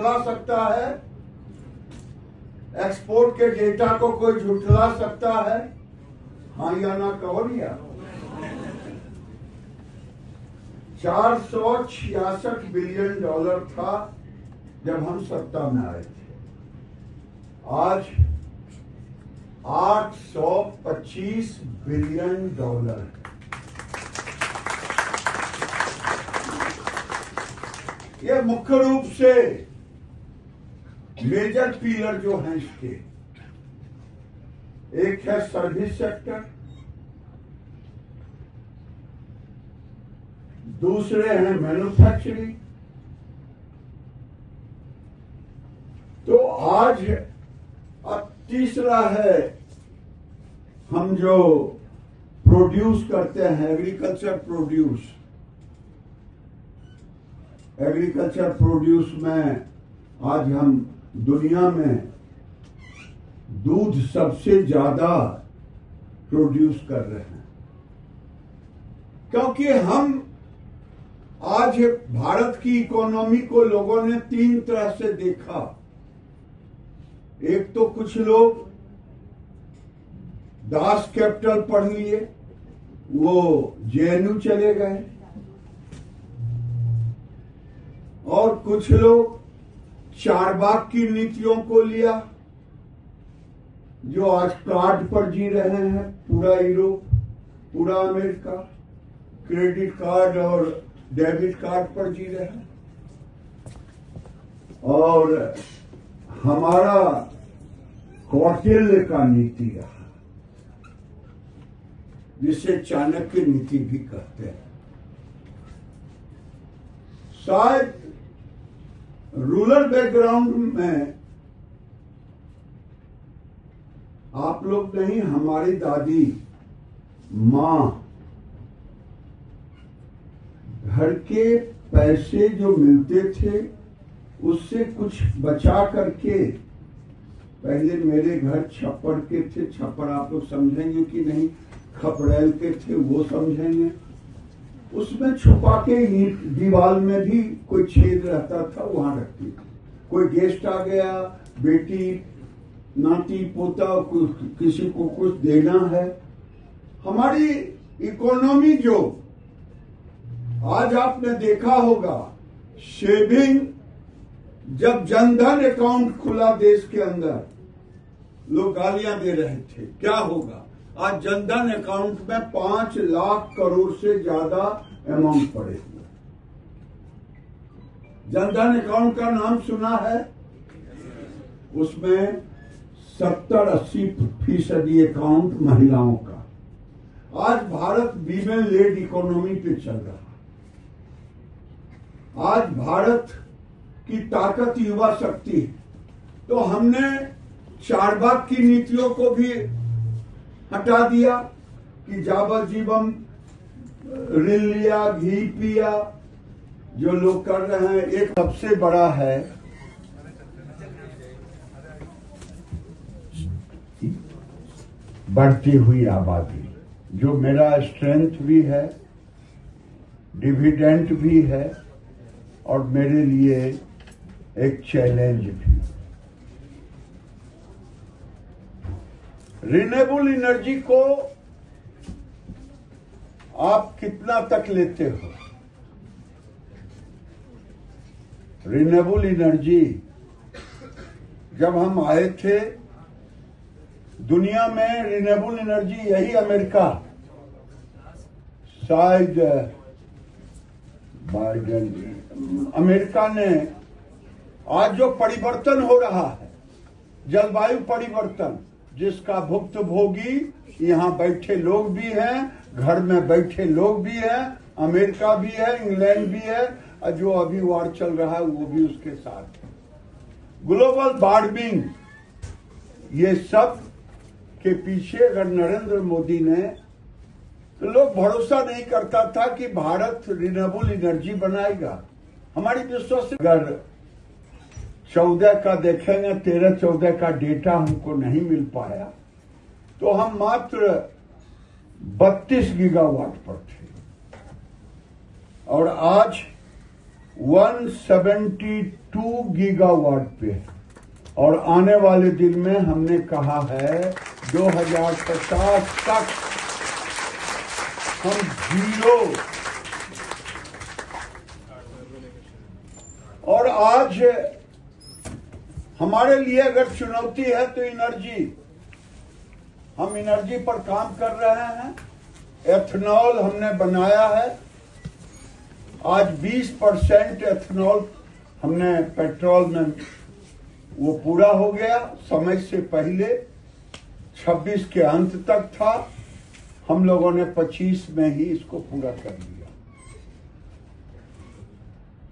झुठला सकता है? एक्सपोर्ट के डेटा को कोई झुठला सकता है? हाँ या ना कहो भैया। 466 बिलियन डॉलर था जब हम सत्ता में आए थे। आज 825 बिलियन डॉलर। ये मुख्य रूप से मेजर पिलर जो हैं इसके, एक है सर्विस सेक्टर, दूसरे हैं मैन्युफैक्चरिंग। तो आज अब तीसरा है हम जो प्रोड्यूस करते हैं, एग्रीकल्चर प्रोड्यूस। एग्रीकल्चर प्रोड्यूस में आज हम दुनिया में दूध सबसे ज्यादा प्रोड्यूस कर रहे हैं, क्योंकि हम आज भारत की इकोनॉमी को लोगों ने तीन तरह से देखा। एक तो कुछ लोग दास कैपिटल पढ़ लिए, वो जेएनयू चले गए, और कुछ लोग चारबाग की नीतियों को लिया, जो आज कार्ड पर जी रहे हैं। पूरा यूरोप, पूरा अमेरिका क्रेडिट कार्ड और डेबिट कार्ड पर जी रहे हैं। और हमारा कौटिल्य का नीति रहा, जिसे चाणक्य नीति भी कहते हैं। शायद रूरल बैकग्राउंड में आप लोग नहीं, हमारी दादी मां घर के पैसे जो मिलते थे उससे कुछ बचा करके, पहले मेरे घर छप्पर के थे, छप्पर आप लोग समझेंगे कि नहीं, खपड़ैल के थे वो समझेंगे, उसमें छुपा के ईंट दीवार में भी कोई छेद रहता था, वहां रखती थी। कोई गेस्ट आ गया, बेटी नाती पोता किसी को कुछ देना है। हमारी इकोनॉमी जो आज आपने देखा होगा, सेविंग, जब जनधन अकाउंट खुला देश के अंदर, लोग गालियां दे रहे थे, क्या होगा। आज जनधन अकाउंट में 5 लाख करोड़ से ज्यादा अमाउंट पड़े हुए। जनधन अकाउंट का नाम सुना है? उसमें 70-80% अकाउंट महिलाओं का। आज भारत वीमेन लेड इकोनॉमी पे चल रहा है। आज भारत की ताकत युवा शक्ति है। तो हमने चारबाग की नीतियों को भी हटा दिया कि जाबल जीवन ऋण लिया, घी पिया, जो लोग कर रहे हैं। एक सबसे बड़ा है बढ़ती हुई आबादी, जो मेरा स्ट्रेंथ भी है, डिविडेंड भी है, और मेरे लिए एक चैलेंज भी। रिन्यूएबल एनर्जी को आप कितना तक लेते हो? रिन्यूएबल एनर्जी, जब हम आए थे दुनिया में, रिन्यूएबल एनर्जी यही अमेरिका, शायद अमेरिका ने, आज जो परिवर्तन हो रहा है, जलवायु परिवर्तन, जिसका भुक्तभोगी यहाँ बैठे लोग भी हैं, घर में बैठे लोग भी हैं, अमेरिका भी है, इंग्लैंड भी है, और जो अभी वार चल रहा है वो भी उसके साथ है। ग्लोबल वार्मिंग, ये सब के पीछे अगर नरेंद्र मोदी ने, तो लोग भरोसा नहीं करता था कि भारत रिन्यूएबल एनर्जी बनाएगा। हमारी विश्वास, अगर 14 का देखेंगे, 13-14 का डेटा हमको नहीं मिल पाया, तो हम मात्र 32 गीगावाट पर थे, और आज 172 गीगावाट पे है और आने वाले दिन में हमने कहा है 2050 तक हम जीरो। और आज हमारे लिए अगर चुनौती है तो एनर्जी, हम एनर्जी पर काम कर रहे हैं। एथेनॉल हमने बनाया है, आज 20% एथेनॉल हमने पेट्रोल में वो पूरा हो गया। समय से पहले 26 के अंत तक था, हम लोगों ने 25 में ही इसको पूरा कर लिया।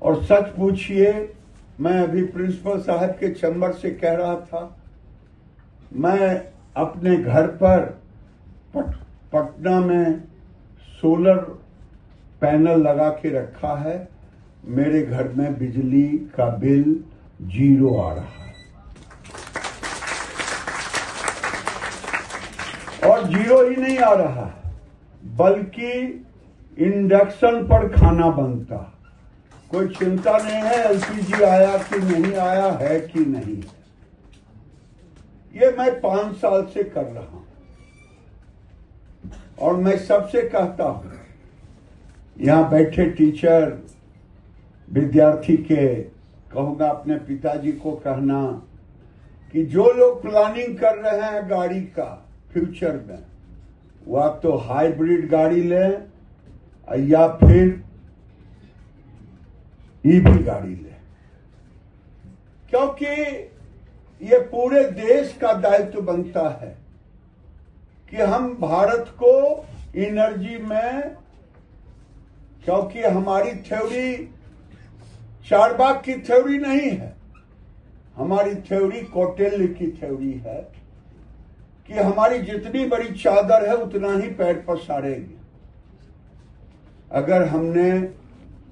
और सच पूछिए, मैं अभी प्रिंसिपल साहब के चैम्बर से कह रहा था, मैं अपने घर पर पटना में सोलर पैनल लगा के रखा है। मेरे घर में बिजली का बिल जीरो आ रहा है। और जीरो ही नहीं आ रहा है, बल्कि इंडक्शन पर खाना बनता। कोई चिंता नहीं है एलपीजी आया कि नहीं आया है कि नहीं। ये मैं 5 साल से कर रहा हूं और मैं सबसे कहता हूं, यहां बैठे टीचर, विद्यार्थी के कहूंगा, अपने पिताजी को कहना कि जो लोग प्लानिंग कर रहे हैं गाड़ी का फ्यूचर में, वह तो हाइब्रिड गाड़ी लें या फिर ईवी गाड़ी लें, क्योंकि ये पूरे देश का दायित्व बनता है कि हम भारत को एनर्जी में, क्योंकि हमारी थ्योरी चारबाग की थ्योरी नहीं है, हमारी थ्योरी कौटिल्य की थ्योरी है कि हमारी जितनी बड़ी चादर है उतना ही पैर पसारेंगे। अगर हमने,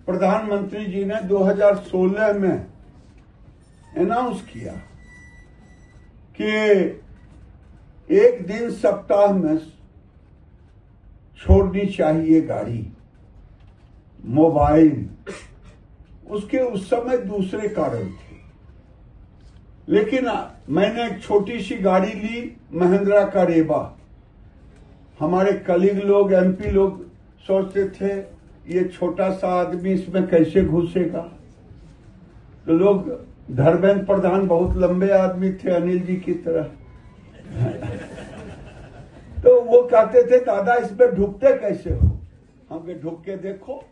प्रधानमंत्री जी ने 2016 में अनाउंस किया कि एक दिन सप्ताह में छोड़नी चाहिए गाड़ी, मोबाइल, उसके उस समय दूसरे कारण थे। लेकिन मैंने एक छोटी सी गाड़ी ली, महिंद्रा का रेबा। हमारे कलीग लोग, एमपी लोग सोचते थे ये छोटा सा आदमी इसमें कैसे घुसेगा। तो लोग, धर्मेंद्र प्रधान बहुत लंबे आदमी थे अनिल जी की तरह, तो वो कहते थे दादा इसमें ढुकते कैसे हो। हम ढुक के देखो।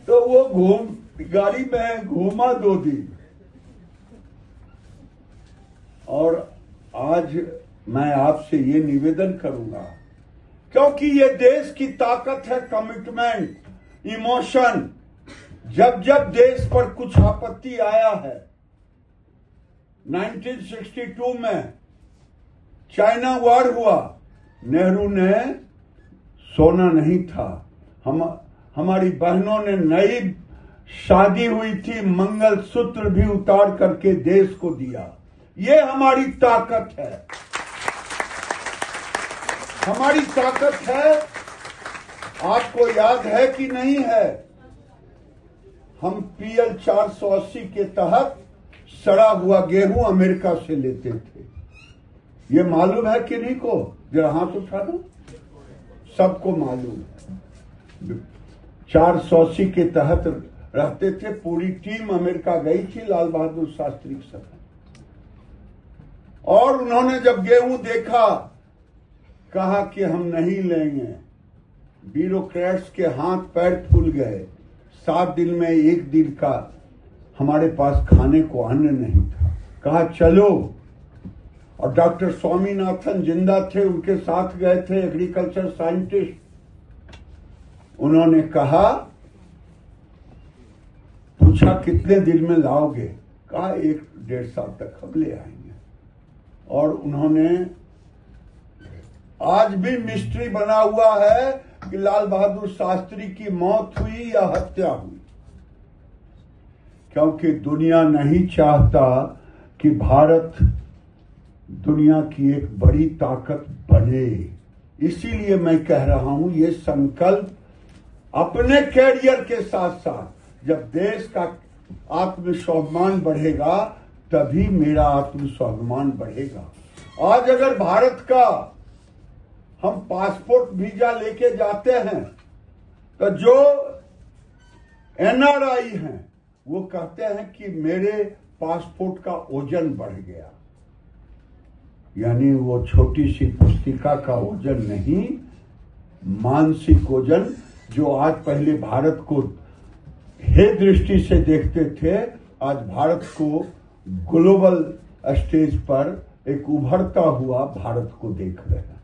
तो वो गाड़ी में घूमा 2 दिन। और आज मैं आपसे ये निवेदन करूंगा, क्योंकि ये देश की ताकत है, कमिटमेंट, इमोशन। जब जब देश पर कुछ आपत्ति आया है, 1962 में चाइना वॉर हुआ, नेहरू ने सोना नहीं था, हमारी बहनों ने नई शादी हुई थी, मंगलसूत्र भी उतार करके देश को दिया। ये हमारी ताकत है, हमारी ताकत है। आपको याद है कि नहीं है, हम PL 480 के तहत सड़ा हुआ गेहूं अमेरिका से लेते थे। ये मालूम है कि नहीं को? जरा हाथ उठा दो, सबको मालूम है। 480 के तहत रहते थे, पूरी टीम अमेरिका गई थी लाल बहादुर शास्त्री के साथ। और उन्होंने जब गेहूं देखा, कहा कि हम नहीं लेंगे। ब्यूरोक्रेट्स के हाथ पैर फूल गए। 7 दिन में 1 दिन का हमारे पास खाने को अन्न नहीं था। कहा चलो, और डॉक्टर स्वामीनाथन जिंदा थे, उनके साथ गए थे एग्रीकल्चर साइंटिस्ट। उन्होंने कहा, पूछा कितने दिन में लाओगे? कहा 1-1.5 साल तक हम ले आएंगे। और उन्होंने, आज भी मिस्ट्री बना हुआ है कि लाल बहादुर शास्त्री की मौत हुई या हत्या हुई, क्योंकि दुनिया नहीं चाहता कि भारत दुनिया की एक बड़ी ताकत बने। इसीलिए मैं कह रहा हूं, ये संकल्प अपने कैरियर के साथ साथ जब देश का आत्मस्वाभिमान बढ़ेगा तभी मेरा आत्मस्वाभिमान बढ़ेगा। आज अगर भारत का हम पासपोर्ट वीजा लेके जाते हैं तो जो एनआरआई हैं वो कहते हैं कि मेरे पासपोर्ट का ओजन बढ़ गया, यानी वो छोटी सी पुस्तिका का ओजन नहीं, मानसिक ओजन जो आज पहले भारत को हे दृष्टि से देखते थे, आज भारत को ग्लोबल स्टेज पर एक उभरता हुआ भारत को देख रहे हैं।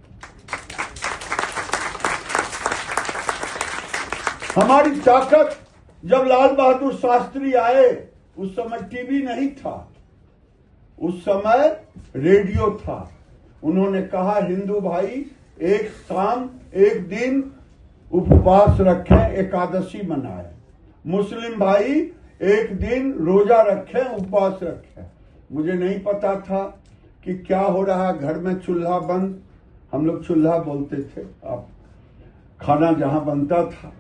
हमारी ताकत, जब लाल बहादुर शास्त्री आए उस समय टीवी नहीं था, उस समय रेडियो था। उन्होंने कहा हिंदू भाई एक शाम एक दिन उपवास रखें, एकादशी मनाएं। मुस्लिम भाई एक दिन रोजा रखें, उपवास रखें। मुझे नहीं पता था कि क्या हो रहा, घर में चूल्हा बंद, हम लोग चूल्हा बोलते थे, अब खाना जहां बनता था।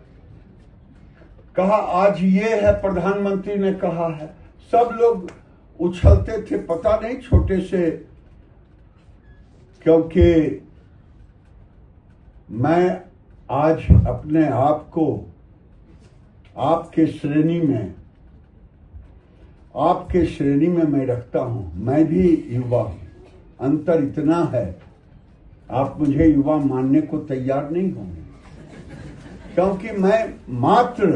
कहा आज ये है, प्रधानमंत्री ने कहा है, सब लोग उछलते थे, पता नहीं छोटे से, क्योंकि मैं आज अपने आप को आपके श्रेणी में मैं रखता हूं। मैं भी युवा हूं, अंतर इतना है, आप मुझे युवा मानने को तैयार नहीं होंगे, क्योंकि मैं मात्र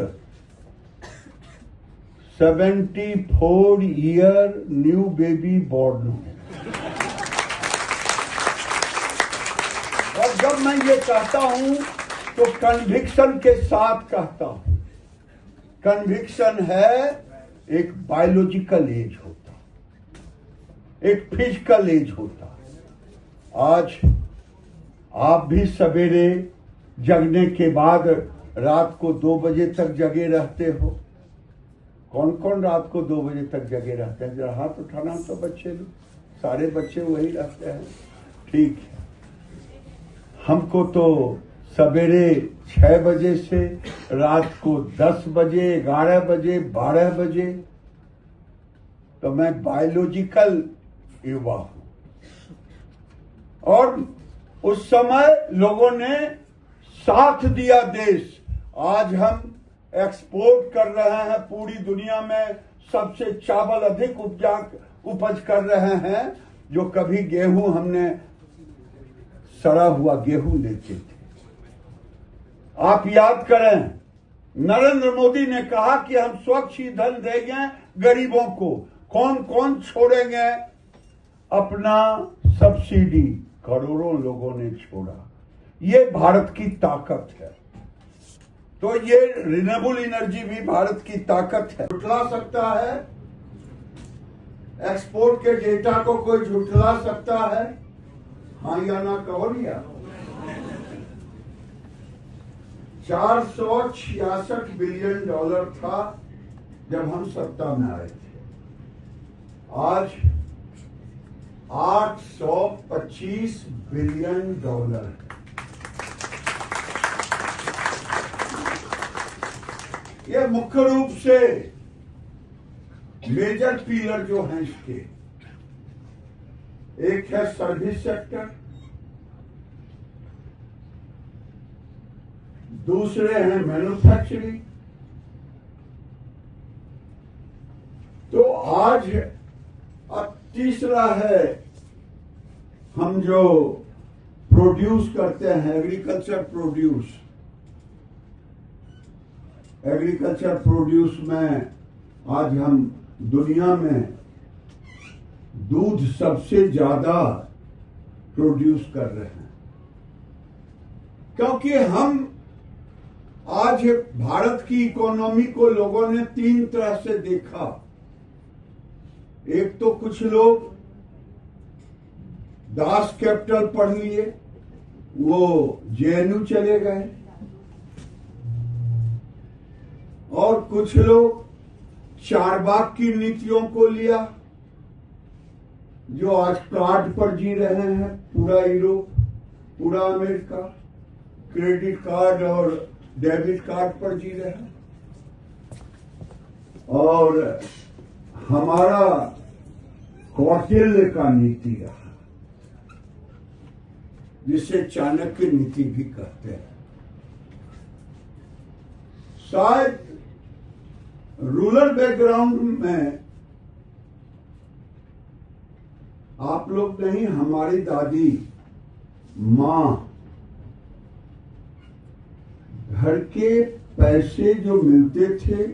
74 ईयर न्यू बेबी बॉर्न हूं। और जब मैं ये कहता हूं तो कन्विक्शन के साथ कहता हूं। कन्विक्शन है एक बायोलॉजिकल एज होता, एक फिजिकल एज होता। आज आप भी सवेरे जगने के बाद रात को 2 बजे तक जगे रहते हो। कौन कौन रात को 2 बजे तक जगे रहते हैं? जरा हाथ उठाना तो बच्चे लोग, सारे बच्चे वही रहते हैं, ठीक है। हमको तो सवेरे 6 बजे से रात को 10 बजे, 11 बजे, 12 बजे, तो मैं बायोलॉजिकल युवा हूं। और उस समय लोगों ने साथ दिया देश। आज हम एक्सपोर्ट कर रहे हैं, पूरी दुनिया में सबसे चावल अधिक उपज कर रहे हैं। जो कभी गेहूं, हमने सड़ा हुआ गेहूं लेते थे। आप याद करें, नरेंद्र मोदी ने कहा कि हम स्वच्छ ईंधन देंगे गरीबों को। कौन कौन छोड़ेंगे अपना सब्सिडी? करोड़ों लोगों ने छोड़ा। ये भारत की ताकत है। तो ये रिन्यूएबल एनर्जी भी भारत की ताकत है। झुठला सकता है एक्सपोर्ट के डेटा को? कोई झुठला सकता है? हाँ या ना कहो या। 466 बिलियन डॉलर था जब हम सत्ता में आए थे। आज 825 बिलियन डॉलर है। ये मुख्य रूप से मेजर पिलर जो हैं इसके, एक है सर्विस सेक्टर, दूसरे हैं मैन्युफैक्चरिंग। तो आज अब तीसरा है हम जो प्रोड्यूस करते हैं, एग्रीकल्चर प्रोड्यूस। एग्रीकल्चर प्रोड्यूस में आज हम दुनिया में दूध सबसे ज्यादा प्रोड्यूस कर रहे हैं, क्योंकि हम आज भारत की इकोनॉमी को लोगों ने 3 तरह से देखा। एक तो कुछ लोग दास कैपिटल पढ़ लिए, वो जेएनयू चले गए, और कुछ लोग चारबाग की नीतियों को लिया, जो आज कार्ड पर जी रहे हैं। पूरा यूरोप, पूरा अमेरिका क्रेडिट कार्ड और डेबिट कार्ड पर जी रहे हैं। और हमारा कौटिल्य का नीति रहा, जिसे चाणक्य नीति भी कहते हैं। शायद रूरल बैकग्राउंड में आप लोग नहीं, हमारी दादी मां घर के पैसे जो मिलते थे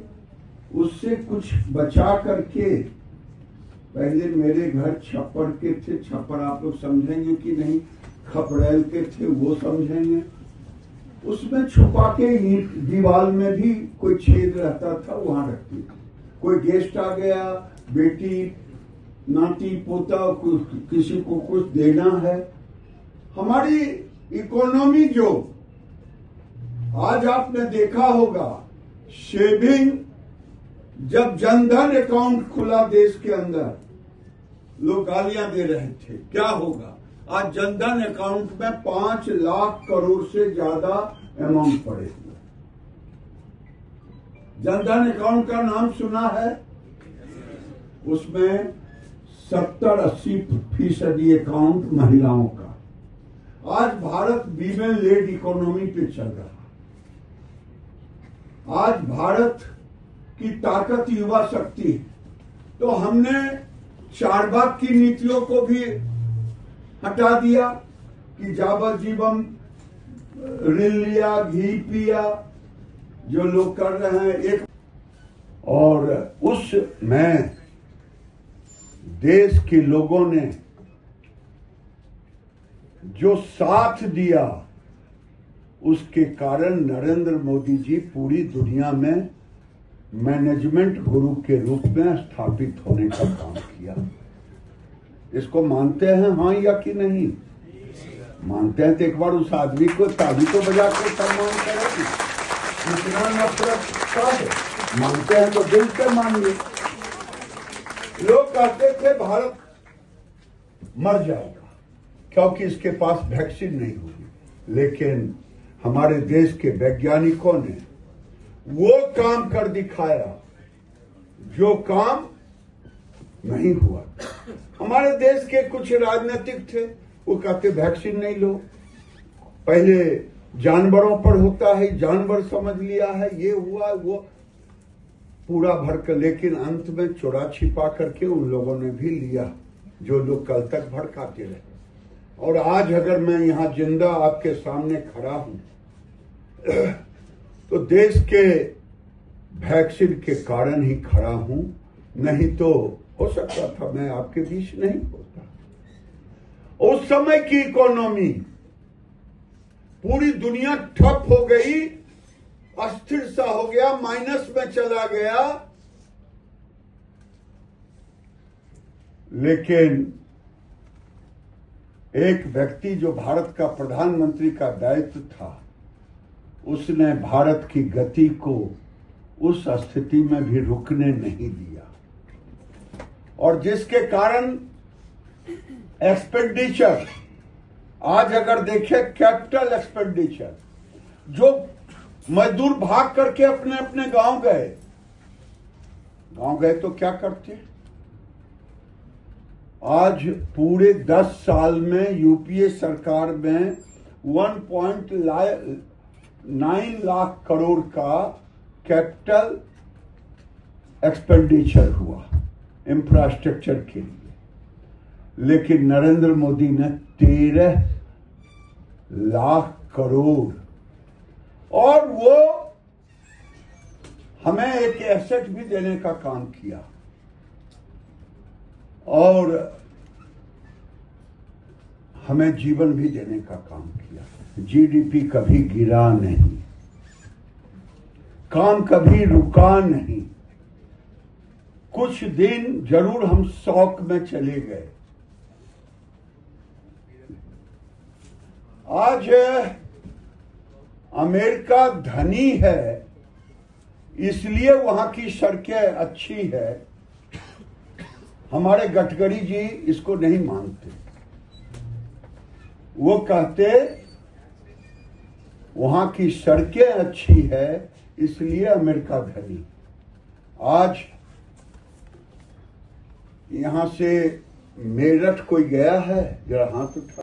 उससे कुछ बचा करके, पहले मेरे घर छप्पर के थे, छप्पर आप लोग समझेंगे कि नहीं, खपड़ैल के थे वो समझेंगे, उसमें छुपा के ईंट दीवार में भी कोई छेद रहता था, वहां रखती थी। कोई गेस्ट आ गया, बेटी नाती पोता किसी को कुछ देना है, हमारी इकोनॉमी जो आज आपने देखा होगा, सेविंग, जब जनधन अकाउंट खुला देश के अंदर लोग गालियां दे रहे थे, क्या होगा, आज जनधन अकाउंट में 5 लाख करोड़ से ज्यादा अमाउंट पड़े हुए। जनधन अकाउंट का नाम सुना है? उसमें 70-80% अकाउंट महिलाओं का। आज भारत वीमेन लेड इकोनॉमी पे चल रहा। आज भारत की ताकत युवा शक्ति है। तो हमने चारबाग की नीतियों को भी हटा दिया कि जाबजीवन ऋण लिया, घी पिया, जो लोग कर रहे हैं एक, और उसमें देश के लोगों ने जो साथ दिया, उसके कारण नरेंद्र मोदी जी पूरी दुनिया में मैनेजमेंट गुरु के रूप में स्थापित होने का काम किया। इसको मानते हैं हाँ या कि नहीं? मानते हैं तो एक बार उस आदमी को ताली तो बजा कर सम्मान करेगी। इतना नफरत का है, मानते हैं तो दिल से मानिए। लोग कहते थे भारत मर जाएगा क्योंकि इसके पास वैक्सीन नहीं होगी, लेकिन हमारे देश के वैज्ञानिकों ने वो काम कर दिखाया जो काम नहीं हुआ। हमारे देश के कुछ राजनीतिक थे, वो कहते वैक्सीन नहीं लो, पहले जानवरों पर होता है, जानवर समझ लिया है, ये हुआ वो पूरा भर कर, लेकिन अंत में चुरा छिपा करके उन लोगों ने भी लिया जो लोग कल तक भड़काते रहे। और आज अगर मैं यहाँ जिंदा आपके सामने खड़ा हूं तो देश के वैक्सीन के कारण ही खड़ा हूं, नहीं तो हो सकता था मैं आपके बीच नहीं होता। उस समय की इकोनॉमी, पूरी दुनिया ठप हो गई, अस्थिर सा हो गया, माइनस में चला गया, लेकिन एक व्यक्ति जो भारत का प्रधानमंत्री का दायित्व था, उसने भारत की गति को उस स्थिति में भी रुकने नहीं दिया, और जिसके कारण एक्सपेंडिचर, आज अगर देखें कैपिटल एक्सपेंडिचर, जो मजदूर भाग करके अपने अपने गांव गए तो क्या करते? आज पूरे 10 साल में यूपीए सरकार में 1.9 लाख करोड़ का कैपिटल एक्सपेंडिचर हुआ इंफ्रास्ट्रक्चर के लिए, लेकिन नरेंद्र मोदी ने 13 लाख करोड़, और वो हमें एक एसेट भी देने का काम किया, और हमें जीवन भी देने का काम किया। जीडीपी कभी गिरा नहीं, काम कभी रुका नहीं। कुछ दिन जरूर हम शौक में चले गए। आज अमेरिका धनी है, इसलिए वहां की सड़कें अच्छी है। हमारे गडकरी जी इसको नहीं मानते। वो कहते वहां की सड़कें अच्छी है इसलिए अमेरिका धनी। आज यहां से मेरठ कोई गया है? जरा हाथ उठा।